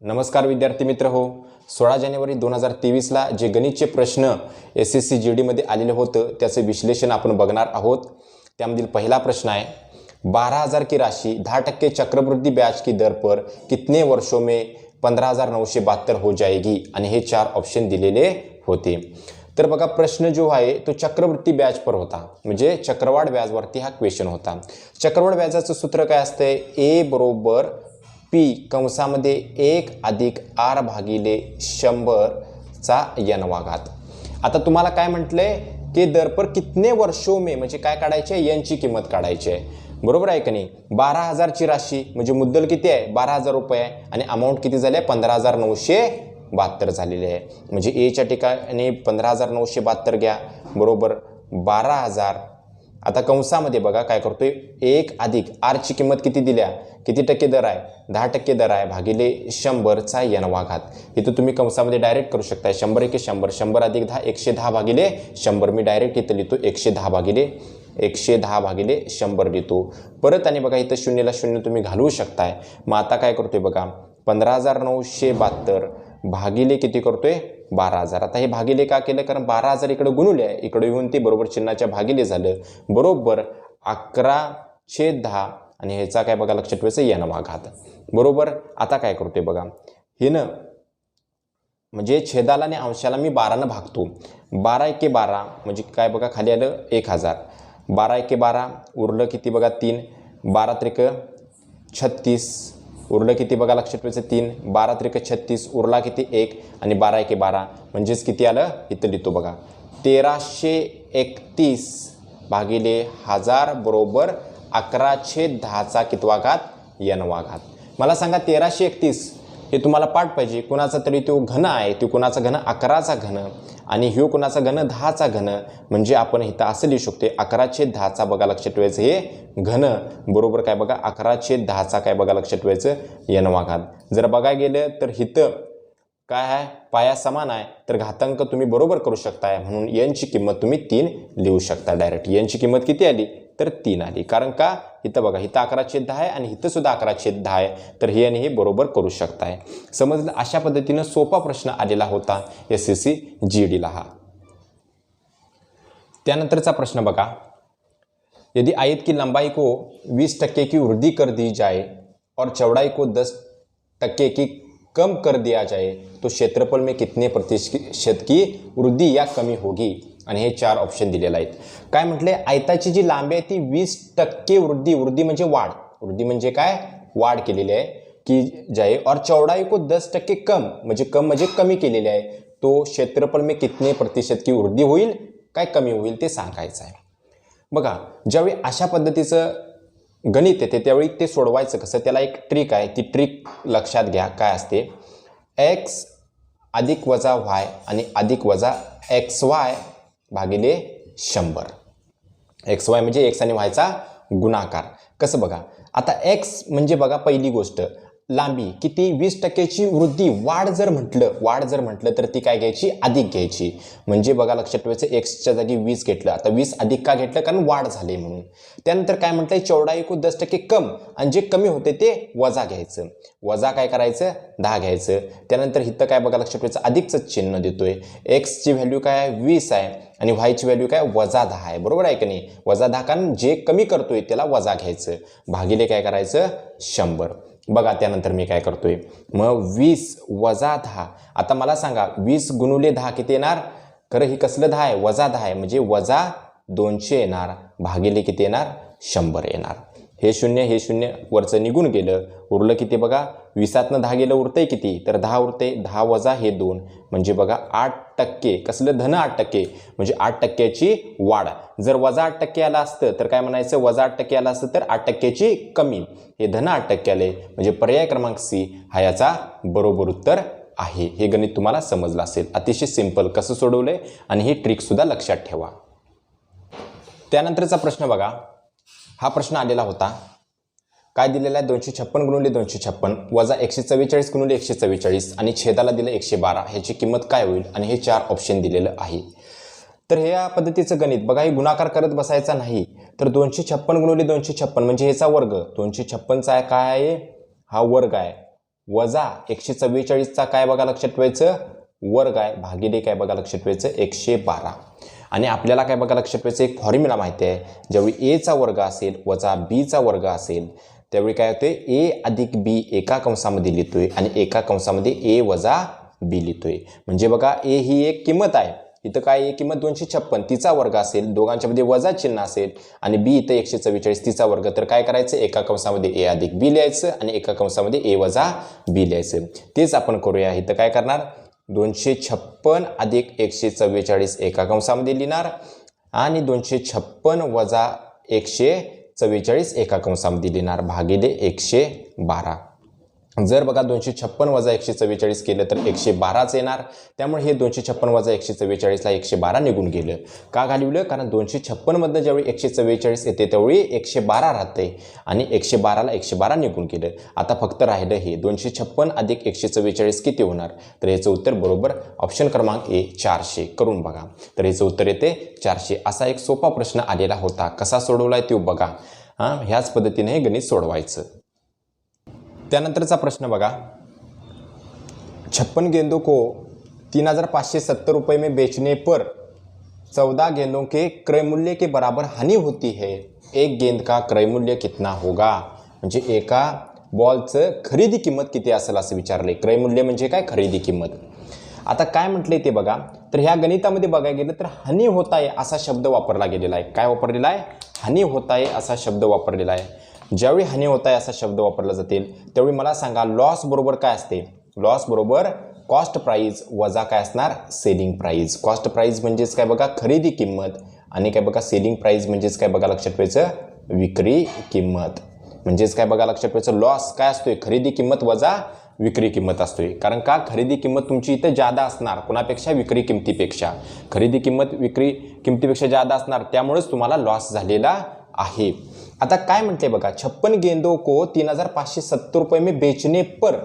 नमस्कार विद्यार्थी मित्र हो. 16 जानेवारी 2023ला जे गणितचे प्रश्न SSC GD मध्ये आलेले होतं त्याचे विश्लेषण आपण बघणार आहोत. त्यामधील पहिला प्रश्न आहे 12,000 की राशि 10% चक्रवृद्धि ब्याज की दर पर कितने वर्षों में 15,972 हो जाएगी आणि हे चार ऑप्शन दिलेले होते. तर बघा प्रश्न जो आहे तो चक्रवृत्ती ब्याज पर होता, म्हणजे चक्रवाढ व्याजवरती हा क्वेश्चन होता. चक्रवाढ व्याजाचं सूत्र काय असतंय? A बरोबर P कंसामध्ये 1 अधिक R भागिले 100 चा n घात. आता तुम्हाला काय म्हटलंय की दर पर कितने वर्षों में, म्हणजे काय काढायचे? n ची किंमत काढायची आहे. बरोबर आहे का नाही? 12,000 ची राशी म्हणजे मुद्दल किती आहे? 12,000 रुपये आहे आणि अमाऊंट किती झाली आहे? 15,972 झालेली आहे. म्हणजे ए च्या ठिकाणी 15,972 घ्या बरोबर 12,000. आता कंसामध्ये बघा काय करतोय 1 अधिक R ची किंमत किती दिल्या? किती टक्के दर आहे? 10% दर आहे भागिले 100 चा n घात. इथं तुम्ही कंसामध्ये डायरेक्ट करू शकता. 100 1 100, 100 अधिक 10 110 भागिले 100. मी डायरेक्ट इथं लिहितो 110 भागिले 100 लिहितो. परत आणि बघा इथं शून्यला शून्य तुम्ही घालवू शकताय. मग आता काय करतोय बघा 15,972 भागिले किती करतोय? 12,000. आता हे भागिले का केलं? कारण 12,000 इकडे गुणुले आहे, इकडे येऊन ते बरोबर चिन्हाच्या भागिले झालं बरोबर 11/10 आणि ह्याचा काय बघा लक्षात ठेवायचं n घात बरोबर. आता काय करतोय बघा हे न म्हणजे छेदाला आणि अंशाला मी 12 ने भागतो. 12 एके 12 म्हणजे काय बघा खाली आलं 1000. 12 एके 12 उरलं किती बघा 3. 12 त्रिक 36 उरलं किती बघा लक्षात ठेवायचं 3. 12 त्रिक 36 उरला किती 1 आणि 12 एके 12 म्हणजेच किती आलं? इथं लिहितो बघा 1331 भागिले 1000 बरोबर 11/10 चा कितवा घात? n घात. मला सांगा 1331 हे तुम्हाला पाठ पाहिजे. कुणाचा तरी तो घन आहे, तो कुणाचा घन 11चा घन आणि ह्यो कुणाचा घन 10चा घन, म्हणजे आपण इथं असं लिहू शकतो 11/10 चा बघा लक्षात ठेवायचं हे घन बरोबर काय बघा 11/10 चा काय बघा लक्षात ठेवायचं n घात. जर बघायला गेलं तर इथं काय आहे? पाया समान आहे तर घातांक तुम्ही बरोबर करू शकताय, म्हणून n ची किंमत तुम्ही 3 लिहू शकता डायरेक्ट. n ची किंमत किती आली? तर 3 आली. कारण का इथं बघा इथं 11/10 आहे आणि इथं सुद्धा 11/10 आहे, तर हे आणि हे बरोबर करू शकताय. समजलं? अशा पद्धतीनं सोपा प्रश्न आलेला होता SSC GD ला हा. त्यानंतरचा प्रश्न बघा यदि आयत की लंबाई को 20% की वृद्धि कर दी जाए और चौड़ाई को 10% की कम कर दिया जाए तो क्षेत्रफल में कितने प्रतिशत की वृद्धि या कमी होगी? आणि हे चार ऑप्शन दिलेले आहेत. काय म्हटले? आयताची जी लांबी आहे ती 20% वृद्धी म्हणजे वाढ, वृद्धी म्हणजे काय? वाढ केलेली आहे की जाए और चौड़ाई को 10% कम म्हणजे कमी केलेली आहे. तो क्षेत्रफल में कितने प्रतिशत की वृद्धि होईल काय कमी होईल ते सांगायचं आहे. बघा ज्यावेळी अशा पद्धतीचं गणित येते त्यावेळी ते सोडवायचं कसं? त्याला एक ट्रिक आहे. ती ट्रिक लक्षात घ्या. काय असते? x अधिक वजा y आणि अधिक वजा xy भागिले 100. xy म्हणजे x आणि y चा गुणाकार. कसं बघा आता x म्हणजे बघा पहिली गोष्ट लांबी किती 20% ची वृद्धी वाढ जर म्हटलं तर ती काय घ्यायची? अधिक घ्यायची. म्हणजे बघा लक्षात ठेवायचं x च्या जागी 20 घेतलं. आता 20 अधिक का घेतलं? कारण वाढ झाली म्हणून. त्यानंतर काय म्हटलंय? चौड़ाई को 10% कम आणि जे कमी होते ते वजा घ्यायचं. वजा काय करायचं? 10 घ्यायचं. त्यानंतर इथं काय बघा लक्षात ठेवायचं अधिकचं चिन्ह देतोय. x ची व्हॅल्यू काय आहे? 20 आहे आणि y ची व्हॅल्यू काय? वजा 10 आहे. बरोबर आहे की नाही? वजा 10 कारण जे कमी करतोय त्याला वजा घ्यायचं भागिले काय करायचं? 100. बघा त्यानंतर मी काय करतोय मग 20 वजा 10. आता मला सांगा 20 गुणुले 10 किती येणार? खरं ही कसलं 10 आहे? वजा 10 आहे म्हणजे वजा 200 येणार भागिले किती येणार? 100 येणार. हे शून्य वरचं निघून गेलं. उरलं किती बघा 20तनं 10 गेलं उरतंय किती? तर 10 उरते. 10 वजा हे 2 म्हणजे बघा 8%. कसलं? धन 8% म्हणजे 8%ची वाढ. जर वजा 8% आला असतं तर काय म्हणायचं? वजा 8% आला असतं तर 8%ची कमी. हे धन 8% आले म्हणजे पर्याय क्रमांक C हा याचा बरोबर उत्तर आहे. हे गणित तुम्हाला समजलं असेल. अतिशय सिंपल कसं सोडवलंय आणि ही ट्रिक सुद्धा लक्षात ठेवा. त्यानंतरचा प्रश्न बघा. हा प्रश्न आलेला होता. काय दिलेला आहे? 256 गुणिले 256 वजा 144 गुणिले 144 आणि छेदाला दिलं 112. ह्याची किंमत काय होईल? आणि हे चार ऑप्शन दिलेलं आहे. तर हे या पद्धतीचं गणित बघा हे गुणाकार करत बसायचा नाही. तर 256 गुणिले 256 म्हणजे ह्याचा वर्ग. 256 चा काय आहे? हा वर्ग आहे वजा 144चा काय बघा लक्षात ठेवायचं वर्ग आहे भागिले काय बघा लक्षात ठेवायचं 112. आणि आपल्याला काय बघा लक्षात ठेवायचं एक फॉर्म्युला माहिती आहे, ज्यावेळी ए चा वर्ग असेल वजा बी चा वर्ग असेल त्यावेळी काय होते ए अधिक बी एका कंसामध्ये लिहितोय आणि एका कंसामध्ये ए वजा बी लिहितोय. म्हणजे बघा ए ही एक किंमत आहे, इथं काय आहे किंमत 256 तिचा वर्ग असेल, दोघांच्या मध्ये वजा चिन्ह असेल आणि बी इथं 144 तिचा वर्ग. तर काय करायचं एका कंसामध्ये ए अधिक बी लिहायचं आणि एका कंसामध्ये ए वजा बी लिहायचं. तेच आपण करूया. इथं काय करणार 256 अधिक 144 एका कंसामध्ये लिहिणार आणि 256 वजा 144 एका कंसामध्ये लिहिणार भागिले 112. जर बघा 256 वजा 144 केलं तर 112च येणार. त्यामुळे हे 256 वजा 144ला 112 निघून गेलं. का घालवलं? कारण 256 मधनं ज्यावेळी 144 येते त्यावेळी 112 राहते आणि 112ला 112 निघून गेलं. आता फक्त राहिलं हे 256 अधिक 144 किती होणार? तर याचं उत्तर बरोबर ऑप्शन क्रमांक ए 400 करून बघा. तर याचं उत्तर येते 400. असा एक सोपा प्रश्न आलेला होता. कसा सोडवलाय तो बघा. ह्याच पद्धतीने हे गणित सोडवायचं. त्यानंतरचा प्रश्न बघा, 56 गेंदों को 3570 रुपये में बेचने पर 14 गेंदों के क्रय मूल्य के बराबर हानि होती है, एक गेंद का क्रय मूल्य कितना होगा? म्हणजे एका बॉलचं खरेदी किंमत किती असेल असं विचारले. क्रय मूल्य म्हणजे काय? खरेदी किंमत. आता काय म्हटले ते बघा. तर ह्या गणितामध्ये बघायला गेलं तर हानी होत आहे असा शब्द वापरला गेलेला आहे. काय वापरलेला आहे? हानी होत आहे असा शब्द वापरलेला आहे. ज्यावेळी हानी होत आहे असा शब्द वापरला जातील त्यावेळी मला सांगा लॉस बरोबर काय असते? लॉस बरोबर कॉस्ट प्राइस वजा काय असणार? Selling price. कॉस्ट प्राइस म्हणजेच काय बघा खरेदी किंमत आणि काय बघा सेलिंग प्राइस म्हणजेच काय बघा लक्षात ठेवायचं विक्री किंमत. म्हणजेच काय बघा लक्षात ठेवायचं लॉस काय असतोय? खरेदी किंमत वजा विक्री किंमत असतोय. कारण का खरेदी किंमत तुमची इथं जादा असणार कुणापेक्षा? विक्री किंमतीपेक्षा. खरेदी किंमत विक्री किंमतीपेक्षा जादा असणार त्यामुळेच तुम्हाला लॉस झालेला आहे. आता काय म्हणते बघा 56 गेंदों को 3570 रुपये में बेचने पर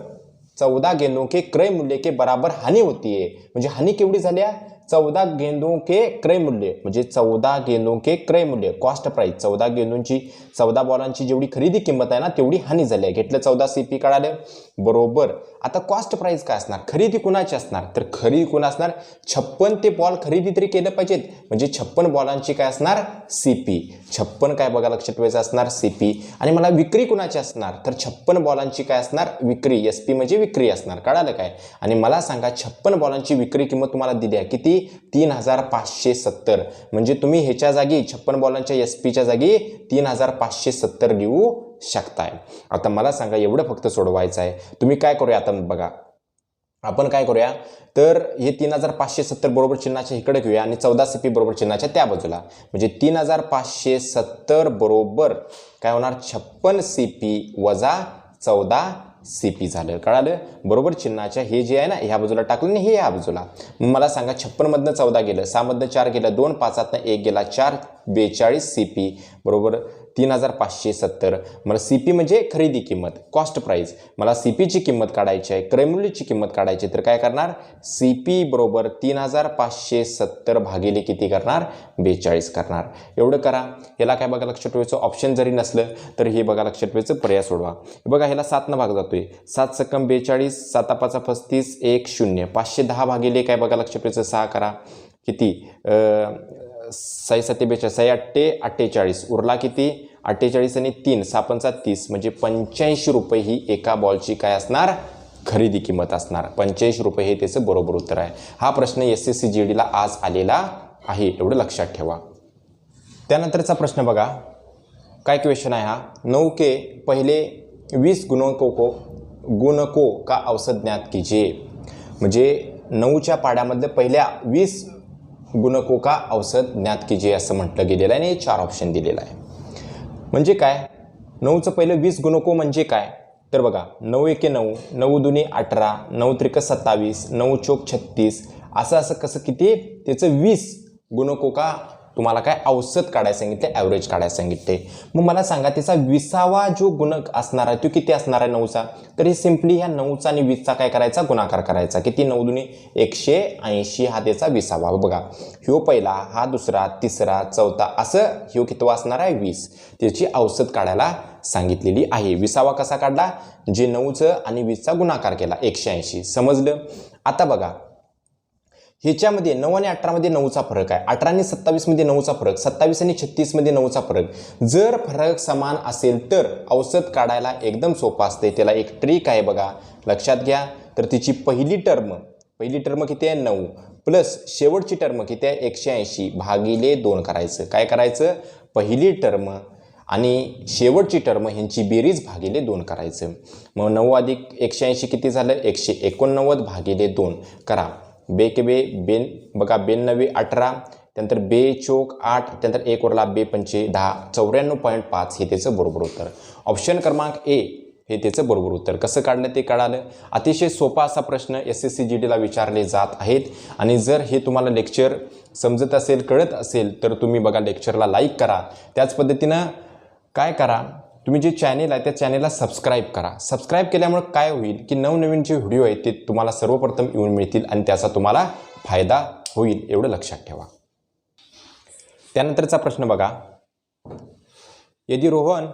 14 गेंदों के क्रय मूल्य के बराबर हानि होती है. म्हणजे हानी केवढी झाल्या? 14 गेंदों के क्रय मूल्य म्हणजे 14 गेंदों के क्रय मूल्य कॉस्ट प्राइस 14 गेंदोंची 14 बॉलांची जेवढी खरेदी किंमत आहे ना तेवढी हानी झाली आहे. घेतलं 14 CP कळालं बरोबर. आता कॉस्ट प्राइस काय असणार? खरेदी कुणाची असणार? तर खरेदी कोण असणार? 56 ते बॉल खरेदी तरी केलं पाहिजेत म्हणजे 56 बॉलांची काय असणार? CP. 56 काय बघा लक्षात ठेवायचं असणार? CP. आणि मला विक्री कुणाची असणार? तर 56 बॉलांची काय असणार? विक्री. SP म्हणजे विक्री असणार. कळालं काय? आणि मला सांगा 56 बॉलांची विक्री किंमत तुम्हाला दिली आहे किती? 3570. म्हणजे तुम्ही ह्याच्या जागी 56 बॉलांच्या SPच्या जागी 3570 लिहू शकताय. आता मला सांगा एवढं फक्त सोडवायचं आहे. तुम्ही काय करूया आता बघा आपण काय करूया तर हे 3570 बरोबर चिन्हाच्या इकडे घेऊया आणि 14 CP बरोबर चिन्हाच्या त्या बाजूला. म्हणजे 3570 बरोबर काय होणार? 56 CP वजा 14 CP झालं. कळालं बरोबर. चिन्हाच्या हे जे आहे ना ह्या बाजूला टाकलं आणि हे ह्या बाजूला. मला सांगा 56 मधनं 14 गेलं, 6 मधनं 4 गेलं, 2 5 1 गेला 4 42 CP बरोबर 3570. मला CP म्हणजे खरेदी किंमत कॉस्ट प्राइस. मला CPची किंमत काढायची आहे, क्रय मूल्याची किंमत काढायची. तर काय करणार? CP बरोबर 3570 भागिले किती करणार? 42 करणार. एवढं करा. याला काय बघा लक्षात ठेवायचं ऑप्शन जरी नसलं तर हे बघा लक्षात ठेवायचं पर्याय सोडवा. बघा ह्याला 7 भाग जातोय. 7 सकम 42 7 5 35 1 0 510 भागिले काय बघा लक्षात ठेवायचं 6 करा किती 6 7 42 6 8 48 उरला किती 48 आणि 3 6 5 30 म्हणजे 85 रुपये ही एका बॉलची काय असणार? खरेदी किंमत असणार. 85 रुपये हे त्याचं बरोबर उत्तर आहे. हा प्रश्न SSC GDला आज आलेला आहे एवढं लक्षात ठेवा. त्यानंतरचा प्रश्न बघा काय क्वेश्चन आहे हा. 9 के पहिले 20 गुणकों का औसत ज्ञात कीजिए. म्हणजे 9च्या पाड्यामधलं पहिल्या 20 गुणकों का औसत ज्ञात कीजिए असं म्हटलं गेलेलं आहे आणि 4 ऑप्शन दिलेला आहे. म्हणजे काय 9चं पहिलं 20 गुणकों म्हणजे काय तर बघा 9 एके 9 9 दुनी 18 9 त्रिक 27 9 चौक 36 असं कसं किती त्याचं 20 गुणकों का तुम्हाला काय औसत काढायला सांगितले, ॲव्हरेज काढायला सांगितले. मग मला सांगा त्याचा 20वा जो गुणक असणार आहे तो किती असणार आहे 9चा. तर हे सिम्पली ह्या 9चा आणि 20चा काय करायचा, गुणाकार करायचा. किती, 9 दुनी 180 हा त्याचा 20वा. बघा ह्यो पहिला, हा दुसरा, तिसरा, चौथा असं ह्यो कितवा असणार आहे 20. त्याची औसत काढायला सांगितलेली आहे. 20वा कसा काढला, जे 9चं आणि 20चा गुणाकार केला 180. समजलं. आता बघा ह्याच्यामध्ये 9 आणि 18 मध्ये 9चा फरक आहे, 18 आणि 27 मध्ये 9चा फरक, 27 आणि 36 मध्ये 9चा फरक. जर फरक समान असेल तर औसत काढायला एकदम सोपं असते. त्याला एक ट्रिक आहे बघा, लक्षात घ्या. तर तिची पहिली टर्म किती आहे 9 प्लस शेवटची टर्म किती आहे 180 भागिले 2 करायचं. काय करायचं, पहिली टर्म आणि शेवटची टर्म ह्यांची बेरीज भागिले 2 करायचं. मग 9 अधिक 180 किती झालं, 189 भागिले 2 करा. बे के बे बेन, बघा 92 18, त्यानंतर बे चोक 8, त्यानंतर 1 उरला, बे पंचे 10, 94.5 हे त्याचं बरोबर उत्तर. ऑप्शन क्रमांक ए हे त्याचं बरोबर उत्तर. कसं काढलं ते कळालं. अतिशय सोपा असा प्रश्न SSC GDला विचारले जात आहेत. आणि जर हे तुम्हाला लेक्चर समजत असेल, कळत असेल तर तुम्ही बघा लेक्चरला लाईक करा. त्याच पद्धतीनं काय करा, तुम्ही जे चॅनेल आहे त्या चॅनेलला सबस्क्राईब करा. सबस्क्राईब केल्यामुळे काय होईल की नवनवीन जे व्हिडिओ आहेत ते तुम्हाला सर्वप्रथम येऊन मिळतील आणि त्याचा तुम्हाला फायदा होईल, एवढं लक्षात ठेवा. त्यानंतरचा प्रश्न बघा, यदि रोहन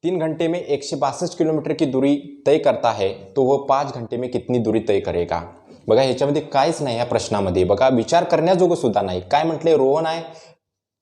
3 घंटे में 162 किलोमीटर की दूरी तय करता है तो वह 5 घंटे में कितनी दूरी तय करेगा. बघा ह्याच्यामध्ये काहीच नाही या प्रश्नामध्ये. बघा विचार करण्याजोगं सुद्धा नाही. काय म्हटलंय, रोहन आहे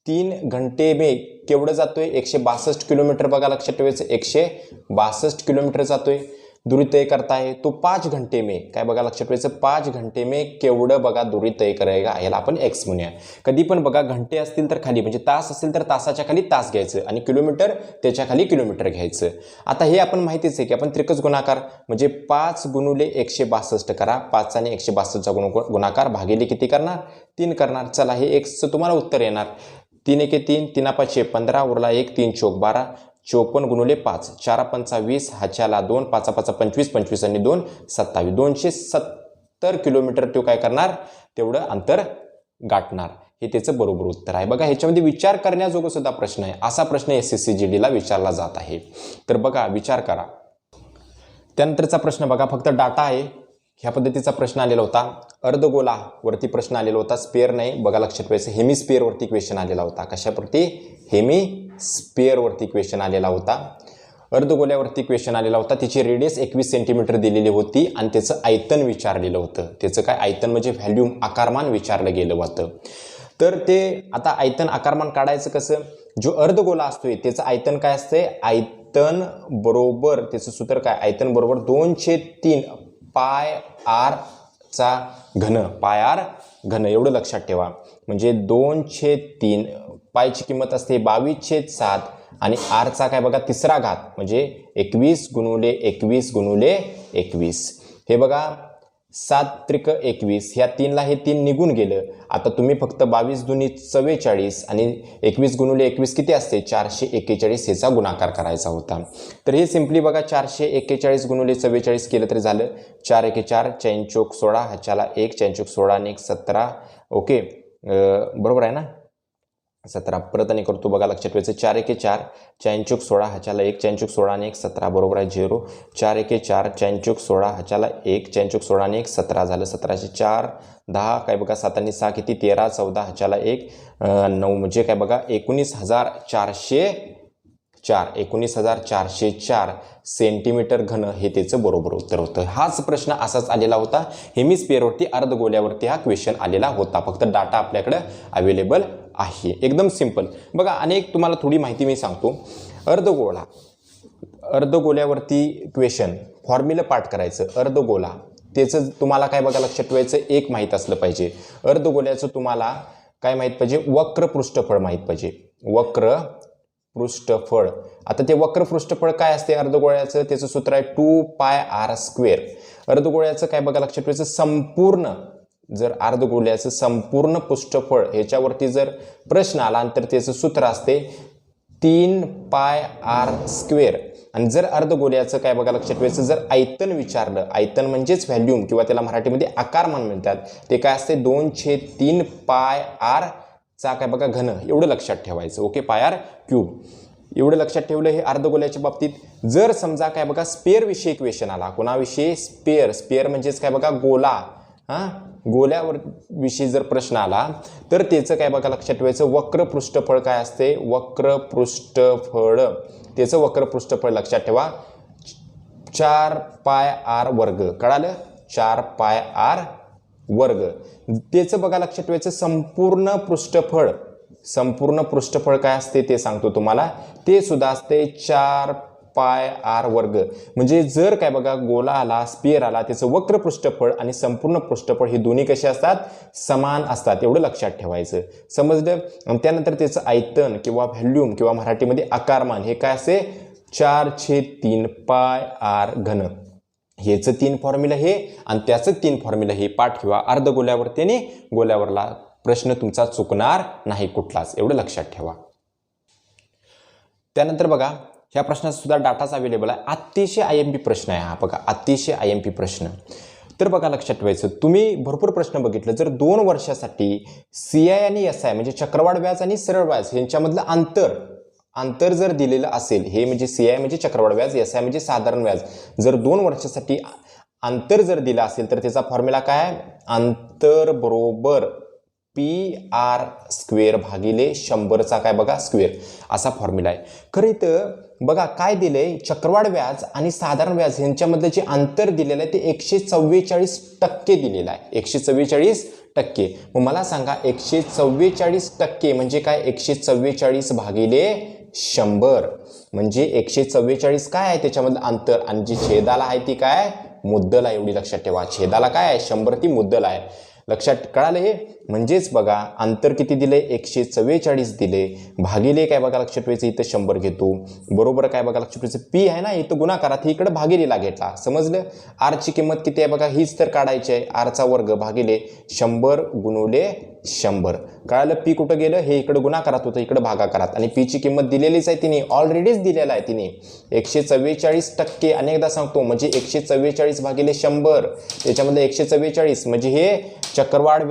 3 घंटे में केवढं जातोय 162 किलोमीटर. बघा लक्षात ठेवायचं 162 किलोमीटर जातोय, दूरी तय करता है तो 5 घंटे में, काय बघा लक्षात ठेवायचं 5 घंटे में केवढं बघा दूरी तय करेगा. याला आपण एक्स म्हणूया. कधी पण बघा घंटे असतील तर खाली म्हणजे तास असेल तर तासाच्या खाली तास घ्यायचं आणि किलोमीटर त्याच्या खाली किलोमीटर घ्यायचं. आता हे आपण माहितीच आहे की आपण त्रिकच गुणाकार म्हणजे 5 गुणुले 162 करा. 5 आणि 162चा गुणाकार भागिले किती करणार, 3 करणार. चला हे एक्सचं तुम्हाला उत्तर येणार. 3 एके 3, 3 पाचे 15 उरला 1, 3 चौक 12, 54 गुणुले 5, 4 पंचा 20, हाच्याला 2, 5 पाचा 25, 25 आणि 2 27, 270 किलोमीटर तो काय करणार, तेवढं अंतर गाठणार. हे त्याचं बरोबर उत्तर आहे. बघा ह्याच्यामध्ये विचार करण्याजोगं सुद्धा प्रश्न आहे. असा प्रश्न SSC GDला विचारला जात आहे. तर बघा विचार करा. त्यानंतरचा प्रश्न बघा, फक्त डाटा आहे. ह्या पद्धतीचा प्रश्न आलेला होता. अर्धगोलावरती प्रश्न आलेला होता, स्पेअर नाही. बघा लक्षात ठेवायचं हेमिस्फिअरवरती क्वेश्चन आलेला होता. कशावरती, हेमिस्फिअरवरती क्वेश्चन आलेला होता. अर्धगोल्यावरती क्वेश्चन आलेला होता. त्याची रेडियस 21 सेंटीमीटर दिलेली होती आणि त्याचं आयतन विचारलेलं होतं. त्याचं काय आयतन म्हणजे व्हॅल्यूम, आकारमान विचारलं गेलं होतं. तर ते आता आयतन आकारमान काढायचं कसं, जो अर्धगोला असतोय त्याचं आयतन काय असतंय, आयतन बरोबर त्याचं सूत्र काय, आयतन बरोबर 2/3 पाय आर चा घन, पाय आर घन एवढं लक्षात ठेवा. म्हणजे 2/3 पायची किंमत असते 22/7 आणि आरचा काय बघा तिसरा घात म्हणजे 21 गुणुले 21 गुणुले 21. हे बघा 7 त्रिक 21, ह्या 3ला हे 3 निघून गेलं. आता तुम्ही फक्त 22 दुनी 44 आणि 21 गुणुले 21 किती असते 441, ह्याचा गुणाकार करायचा होता. तर हे सिम्पली बघा 441 गुणुले 44 केलं तरी झालं. 4 एके 4, 4 चौक 16, ह्याच्याला 1, 4 चौक 16 आणि 1 17. ओके बरोबर आहे ना, 17. परत आणि करतो बघा लक्षात ठेवायचं. 4 एके 4, 4 चौक 16, ह्याच्याला 1, 4 चौक 16 आणि 1 17 बरोबर आहे 0. 4 एके 4, 4 चौक 16, ह्याच्याला 1, 4 चौक 16 आणि 1 17 झालं. 17चे 4 10, काय बघा 7 आणि 6 किती 13, 14, ह्याच्याला 1 9 म्हणजे काय बघा 19,404, 19,404 सेंटीमीटर घन हे त्याचं बरोबर उत्तर होतं. हाच प्रश्न असाच आलेला होता. हेमिस्फिअरवरती अर्धगोल्यावरती हा क्वेश्चन आलेला होता. फक्त डाटा आपल्याकडे अवेलेबल आहे. एकदम सिंपल. बघा अनेक तुम्हाला थोडी माहिती मी सांगतो. अर्धगोल्यावरती क्वेश्चन फॉर्म्युला पाठ करायचं. अर्धगोला त्याचं तुम्हाला काय बघा लक्षात ठेवायचं, एक माहीत असलं पाहिजे. अर्धगोल्याचं तुम्हाला काय माहीत पाहिजे, वक्र पृष्ठफळ माहीत पाहिजे. वक्र पृष्ठफळ. आता ते वक्र पृष्ठफळ काय असते अर्धगोळ्याचं, त्याचं सूत्र आहे 2πr². अर्धगोळ्याचं काय बघा लक्षात ठेवायचं, संपूर्ण जर अर्धगोल्याचं संपूर्ण पृष्ठफळ ह्याच्यावरती जर प्रश्न आला तर त्याचं सूत्र असते 3πr². आणि जर अर्धगोल्याचं काय बघा लक्षात ठेवायचं, जर आयतन विचारलं, आयतन म्हणजेच व्हॅल्यूम किंवा त्याला मराठीमध्ये आकारमान म्हणतात, ते काय असते 2/3 πr². चा काय बघा घन, एवढं लक्षात ठेवायचं. ओके, पाय आर क्यूब एवढं लक्षात ठेवलं हे अर्धगोल्याच्या बाबतीत. जर समजा काय बघा स्पेअर विषयी क्वेश्चन आला, कोणाविषयी? स्पेअर म्हणजेच काय बघा गोला, गोल्यावर विषयी जर प्रश्न आला तर त्याचं काय बघा लक्षात ठेवायचं, वक्र पृष्ठफळ काय असते? वक्र पृष्ठफळ, त्याचं वक्र पृष्ठफळ लक्षात ठेवा 4 पाय आर वर्ग. कळालं? 4 पाय आर वर्ग. त्याचं बघा लक्षात ठेवायचं संपूर्ण पृष्ठफळ काय असते ते सांगतो तुम्हाला, ते सुद्धा असते 4 पाय आर वर्ग. म्हणजे जर काय बघा गोला आला, स्पिअर आला, त्याचं वक्र पृष्ठफळ आणि संपूर्ण पृष्ठफळ हे दोन्ही कसे असतात? समान असतात. एवढं लक्षात ठेवायचं. समजलं? आणि त्यानंतर त्याचं आयतन किंवा व्हॉल्यूम किंवा मराठीमध्ये आकारमान हे काय असते? 4/3 पाय आर घन. हेचं 3 फॉर्म्युला हे आणि त्याचं 3 फॉर्म्युला हे पाठ किंवा अर्धगोल्यावर त्याने गोल्यावरला प्रश्न तुमचा चुकणार नाही कुठलाच. एवढं लक्षात ठेवा. त्यानंतर बघा ह्या प्रश्नाचा सुद्धा डाटाच अवेलेबल आहे. अतिशय IMP प्रश्न आहे हा बघा, अतिशय IMP प्रश्न. तर बघा लक्षात ठेवायचं, तुम्ही भरपूर प्रश्न बघितलं, जर 2 वर्षासाठी CI आणि SI म्हणजे चक्रवाढ व्याज आणि सरळ व्याज यांच्यामधलं अंतर जर दिलेलं असेल, हे म्हणजे CI म्हणजे चक्रवाढ व्याज, SI म्हणजे साधारण व्याज, जर 2 वर्षासाठी अंतर जर दिलं असेल तर त्याचा फॉर्म्युला काय आहे? अंतर बरोबर PR² भागिले 100चा काय बघा स्क्वेअर, असा फॉर्म्युला आहे. खरं तर बघा काय दिलंय, चक्रवाढ व्याज आणि साधारण व्याज यांच्यामधलं जे अंतर दिलेलं आहे ते 144% दिलेलं आहे. 144%. मग मला सांगा 144% म्हणजे काय? 144 भागिले 100 म्हणजे 144 काय आहे त्याच्यामधलं अंतर, आणि जी छेदाला आहे ती काय? मुद्दल आहे. एवढी लक्षात ठेवा. छेदाला काय आहे? 100 ती मुद्दल आहे. लक्षात कळालं हे? म्हणजेच बघा अंतर किती दिले? 144 दिले भागिले काय बघा लक्षात ठेवायचं, इथं 100 घेतो बरोबर काय बघा लक्षात ठेवायचं, P आहे ना इथं गुणाकारात, इकडे भागिलेला घेतला. समजलं? R ची किंमत किती आहे बघा, हीच तर काढायची आहे. R चा वर्ग भागिले 100 गुणुले 100. कळालं? P कुठं गेलं? हे इकडे गुणाकारात होतं, इकडे भागाकारात, आणि P ची किंमत दिलेलीच आहे, तिने ऑलरेडीच दिलेला आहे तिने 144%. अनेकदा सांगतो म्हणजे 144 भागिले 100 त्याच्यामध्ये 144 म्हणजे हे चक्रवाढ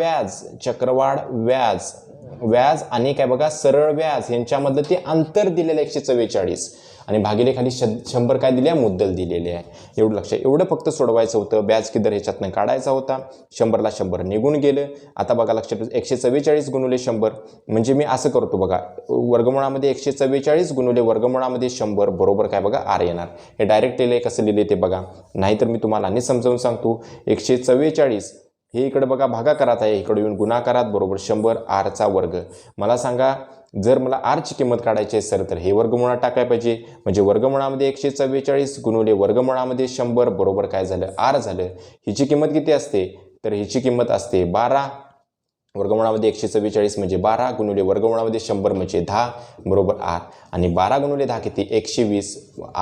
व्याज आणि काय बघा सरळ व्याज यांच्यामधलं ते अंतर दिलेलं 144 आणि भागिले खाली 100 काय दिले? मुद्दल दिलेले आहे. एवढं लक्षात, एवढं फक्त सोडवायचं होतं. व्याज की दर ह्याच्यातनं काढायचा होता. 100ला 100 निघून गेलं. आता बघा लक्षात 144 गुणुले 100 म्हणजे मी असं करतो बघा, वर्गमुळामध्ये 144 गुणुले वर्गमुळामध्ये 100 बरोबर काय बघा R येणार. हे डायरेक्ट लिहिले कसं लिहिले ते बघा, नाहीतर मी तुम्हाला आणि समजावून सांगतो. 144 हे इकडे बघा भागाकारात आहे, इकडे येऊन गुणाकारात बरोबर 100 R चा वर्ग. मला सांगा जर मला R ची किंमत काढायची आहे सर तर हे वर्गमुळात टाकायला पाहिजे. म्हणजे वर्गमुळामध्ये 144 गुणुले वर्गमुळामध्ये 100 बरोबर काय झालं? R झालं. हिची किंमत किती असते? तर हिची किंमत असते 12. वर्गमुळामध्ये 144 म्हणजे 12 गुणुले वर्गमुळामध्ये 100 म्हणजे 10 बरोबर R. आणि 12 गुणुले 10 किती? 120.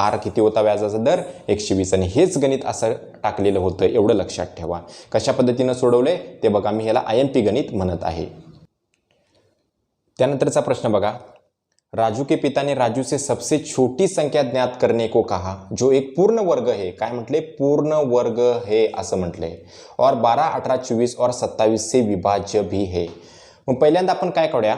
R किती होता व्याजाचा दर? 120. आणि हेच गणित असं टाकलेलं होतं. एवढं लक्षात ठेवा. कशा पद्धतीनं सोडवलंय ते बघा, मी ह्याला IMP गणित म्हणत आहे. त्यानंतरचा प्रश्न बघा, राजू के पिता ने राजू से सबसे छोटी संख्या ज्ञात करने को कहा जो एक पूर्ण वर्ग है. काय म्हटले? पूर्ण वर्ग है असं म्हटले. और 12, 18, 24 और 27 से विभाज्य भी है. मग पहिल्यांदा आपण काय काढूया?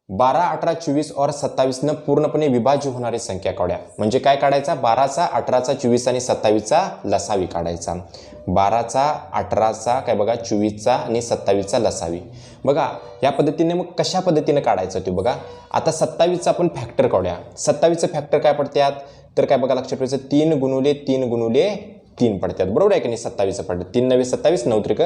12, 18, 24 और 27 न पूर्णपणे विभाज्य होणारी संख्या काढूया. म्हणजे काय काढायचा? 12चा, 18चा, 24 आणि 27चा लसावी काढायचा. 12चा, 18चा काय बघा 24चा आणि 27चा लसावी. बघा या पद्धतीने मग कशा पद्धतीने काढायचं ते बघा. आता 27चा आपण फॅक्टर काढूया. 27चं फॅक्टर काय पडतात? तर काय बघा लक्षात ठेवायचं 3 गुणुले 3 गुणुले 3 पडतात. बरोबर आहे की नाही? 27चं पडतं 3 9 27 9 त्रिक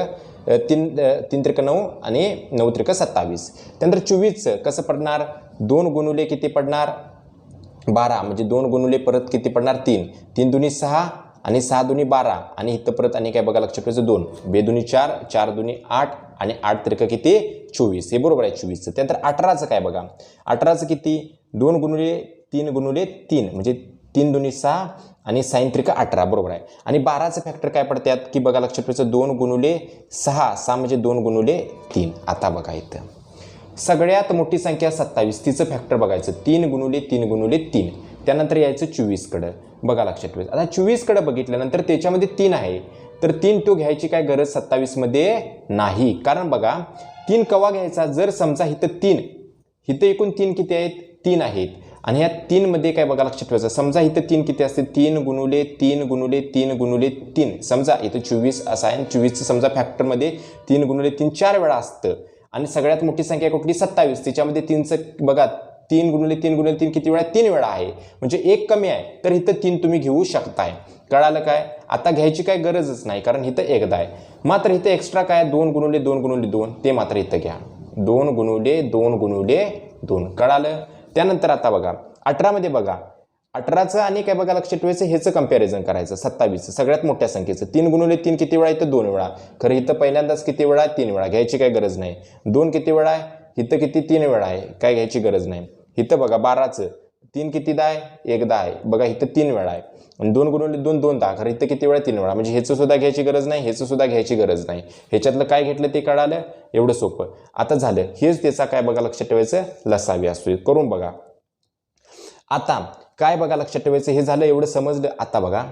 3 त्रिक 9 आणि 9 त्रिक 27. त्यानंतर 24चं कसं पडणार? 2 गुणुले किती पडणार? 12 म्हणजे 2 गुणुले परत किती पडणार? 3. 3 दुनी 6 आणि 6 दुनी 12 आणि इथं परत आणि काय बघा लक्षात ठेवायचं 2. 2 दुनी 4, 4 दुनी 8 आणि 8 त्रिक किती? 24. हे बरोबर आहे 24चं. त्यानंतर 18चं काय बघा? 18चं किती? 2 गुणुले 3 गुणुले 3 म्हणजे 3 दुनी 6 आणि 6 त्रिक 18 बरोबर आहे. आणि 12चं फॅक्टर काय पडतात की बघा लक्षात ठेवायचं 2 गुणुले 6, 6 म्हणजे 2 गुणुले 3. आता बघा इथं सगळ्यात मोठी संख्या 27, तिचं फॅक्टर बघायचं 3 गुणुले 3 गुणुले 3. त्यानंतर यायचं 24कडं. बघा लक्षात ठेवायचं. आता 24कडं बघितल्यानंतर त्याच्यामध्ये 3 आहे तर 3 तो घ्यायची काय गरज 27मध्ये नाही. कारण बघा 3 कवा घ्यायचा? जर समजा इथं 3 इथं एकूण 3 किती आहेत? 3 आहेत. आणि ह्या 3 मध्ये काय बघा लक्षात ठेवायचं, समजा इथं 3 किती असते? 3 गुणुले 3 गुणुले 3 गुणुले 3. समजा इथं 24 असं आहे, 24चं समजा फॅक्टरमध्ये 3 गुणुले 3 4 वेळा असतं. आणि सगळ्यात मोठी संख्या कुठली? 27. त्याच्यामध्ये 3चं बघा 3 गुणुले 3 गुणुले 3 किती वेळा? 3 वेळा आहे. म्हणजे एक कमी आहे, तर इथं 3 तुम्ही घेऊ शकताय. कळालं काय? आता घ्यायची काय गरजच नाही, कारण इथं एकदा आहे. मात्र इथं एक्स्ट्रा काय? 2 गुणुले 2 गुणुले 2, ते मात्र इथं घ्या. 2 गुणुले 2 गुणुले 2. कळालं? त्यानंतर आता बघा 18 मध्ये बघा, 18चं आणि काय बघा लक्षात ठेवायचं, ह्याचं कंपॅरिझन करायचं 27चं सगळ्यात मोठ्या संख्येचं. 3 गुणुले 3 किती वेळा? इथं 2 वेळा. खरं इथं पहिल्यांदाच किती वेळा? 3 वेळा. घ्यायची काय गरज नाही. 2 किती वेळा आहे? इथं किती? 3 वेळा आहे. काय घ्यायची गरज नाही. इथं बघा 12चं 3 कितीदा आहे? एकदा आहे. बघा इथं 3 वेळा आहे. आणि 2 गुणुले 2 2दा. खरं इथं किती वेळा? 3 वेळा. म्हणजे ह्याचं सुद्धा घ्यायची गरज नाही, ह्याचं सुद्धा घ्यायची गरज नाही. ह्याच्यातलं काय घेतलं ते कळालं? एवढं सोपं. आता झालं. हेच त्याचा काय बघा लक्षात ठेवायचं, लसावी असतो. करून बघा. आता काय बघा लक्षात ठेवायचं, हे झालं, एवढं समजलं. आता बघा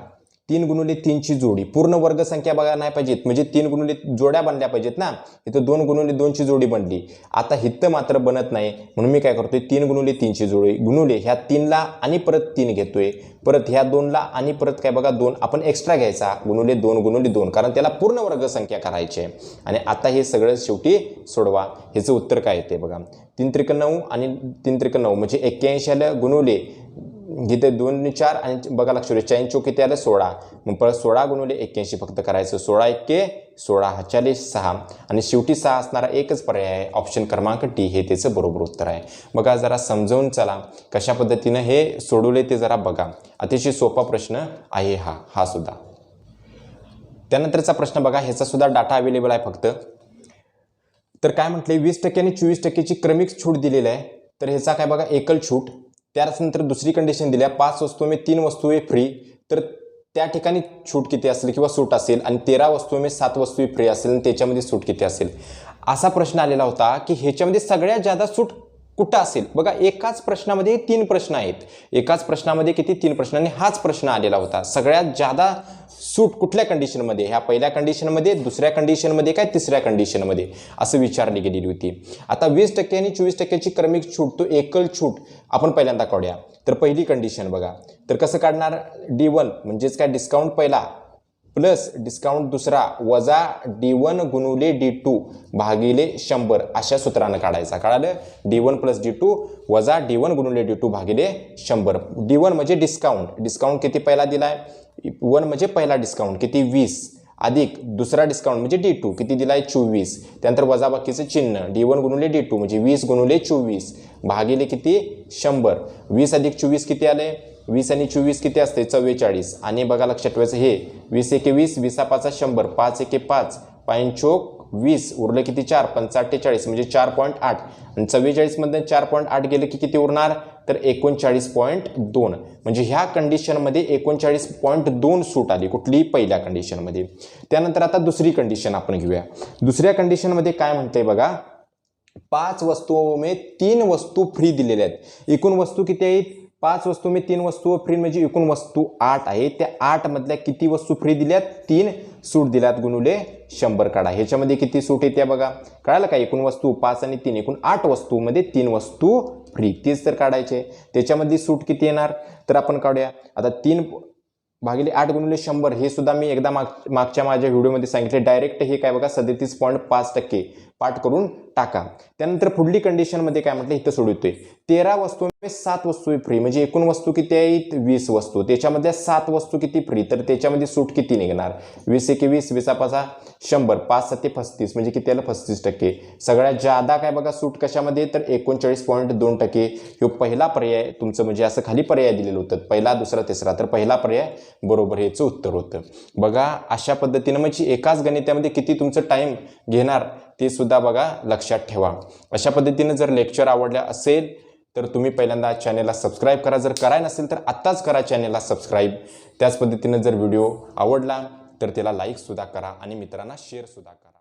3 गुणुले 3ची जोडी, पूर्ण वर्ग संख्या बघा नाही पाहिजेत, म्हणजे 3 गुणुले जोड्या बनल्या पाहिजेत ना. इथं 2 गुणुले 2ची जोडी बनली. आता हिथं मात्र बनत नाही, म्हणून मी काय करतोय, 3 गुणुले 3ची जोडी गुणुले ह्या 3ला आणि परत 3 घेतोय, परत ह्या 2ला आणि परत काय बघा 2 आपण एक्स्ट्रा घ्यायचा, गुणुले 2, कारण त्याला पूर्ण वर्ग संख्या करायची आहे. आणि आता हे सगळं शेवटी सोडवा. ह्याचं उत्तर काय येते बघा, 3 त्रिक 9 आणि 3 त्रिक 9 म्हणजे 81 गुणुले इथे 2 आणि 4 आणि बघा लक्ष 4 चौक किती आलं? 16. मग परत 16 गुणुले 81 फक्त करायचं. 16 एक्के 16, 6 आणि शेवटी 6 असणारा एकच पर्याय आहे, ऑप्शन क्रमांक टी हे त्याचं बरोबर उत्तर आहे. बघा जरा समजावून चला कशा पद्धतीनं हे सोडवले ते जरा बघा. अतिशय सोपा प्रश्न आहे हा सुद्धा. त्यानंतरचा प्रश्न बघा, ह्याचा सुद्धा डाटा अवेलेबल आहे फक्त. तर काय म्हटले, 20% आणि 24%ची क्रमिक छूट दिलेली आहे. तर ह्याचा काय बघा एकल छूट. त्यानंतर दुसरी कंडिशन दिल्या, 5 वस्तू में 3 वस्तुएं फ्री. तर त्या ठिकाणी छूट किती असेल किंवा सूट असेल, आणि 13 वस्तू में 7 वस्तू फ्री असेल आणि त्याच्यामध्ये सूट किती असेल, असा प्रश्न आलेला होता की ह्याच्यामध्ये सगळ्यात जादा सूट कुठं असेल. बघा एकाच प्रश्नामध्ये 3 प्रश्न आहेत, एकाच प्रश्नामध्ये किती 3 प्रश्न, आणि हाच प्रश्न आलेला होता. सगळ्यात जादा सूट कुठल्या कंडिशनमध्ये, ह्या पहिल्या कंडिशनमध्ये, दुसऱ्या कंडिशनमध्ये, काय तिसऱ्या कंडिशनमध्ये, असं विचारली गेलेली होती. आता 20% आणि 24%ची क्रमिक छूट, तो एकल छूट आपण पहिल्यांदा काढूया. तर पहिली कंडिशन बघा, तर कसं काढणार, D1 म्हणजेच काय डिस्काउंट पहिला प्लस डिस्काउंट दुसरा वजा D1 गुणुले D2 भागिले 100 अशा सूत्रानं काढायचा. कळालं? D1 प्लस D2 वजा D1 गुणुले D2 भागिले 100. D1 म्हणजे डिस्काउंट किती पहिला दिलाय, 1 म्हणजे पहिला डिस्काउंट किती 20, अधिक दुसरा डिस्काउंट म्हणजे D2 किती दिलाय 24, त्यानंतर वजा बाकीचं चिन्ह D1 गुणुले D2 म्हणजे 20 गुणुले 24 भागिले किती 100. 20 अधिक 24 किती आले, 20 आणि 24 किती असते 44. आणि बघा लक्षात ठेवायचं, हे 20 एके 20, 20 5 100, 5 एके 5, 5 चोक 20, उरलं किती 4, 5 48 म्हणजे 4.8, आणि 44 मधून 4.8 गेले की किती उरणार, तर 39.2. म्हणजे ह्या कंडिशनमध्ये 39.2 सूट आली, कुठली पहिल्या कंडिशनमध्ये. त्यानंतर आता दुसरी कंडिशन आपण घेऊया. दुसऱ्या कंडिशनमध्ये काय म्हणतंय बघा, 5 वस्तुओं में 3 वस्तू फ्री दिलेल्या आहेत. एकूण वस्तू किती आहेत, 5 वस्तू में 3 वस्तू फ्री म्हणजे एकूण वस्तू 8 आहेत. त्या 8 मधल्या किती वस्तू फ्री दिल्यात, 3 सूट दिल्यात गुणुले 100 काढा. ह्याच्यामध्ये किती सूट येते बघा, कळालं का, एकूण वस्तू 5 आणि 3, एकूण 8 वस्तूमध्ये 3 वस्तू फ्री, तेच तर काढायचे. त्याच्यामध्ये सूट किती येणार, तर आपण काढूया. आता 3 भागिले 8 गुणिले 100 हे सुद्धा मी एकदा मागच्या माझ्या व्हिडिओमध्ये सांगितले. डायरेक्ट हे काय बघा 37.5% पाठ करून टाका. त्यानंतर पुढली कंडिशनमध्ये काय म्हटलं, इथं सोडवतोय 13 वस्तू 7 वस्तू फ्री, म्हणजे एकूण वस्तू किती आहेत 20 वस्तू, त्याच्यामधल्या 7 वस्तू किती फ्री, तर त्याच्यामध्ये सूट किती निघणार, 20 एके 20, 20 5 100, 5 7 35 म्हणजे किती आलं 35%. सगळ्यात जादा काय बघा सूट कशामध्ये, तर 39.2%. ह्यो पहिला पर्याय तुमचं, म्हणजे असं खाली पर्याय दिलेलं होतं, पहिला दुसरा तिसरा, तर पहिला पर्याय बरोबर याचं उत्तर होतं. बघा अशा पद्धतीनं म्हणजे एकाच गणितामध्ये किती तुमचं टाइम घेणार ते सुद्धा बघा लक्षात ठेवा. अशा पद्धतीनं जर लेक्चर आवडलं असेल तर तुम्ही पहिल्यांदा चॅनेलला सबस्क्राईब करा, जर कराय नसेल तर आत्ताच करा चॅनेलला सबस्क्राईब. त्याच पद्धतीनं जर व्हिडिओ आवडला तर त्याला लाईक सुद्धा करा आणि मित्रांना शेअर सुद्धा करा.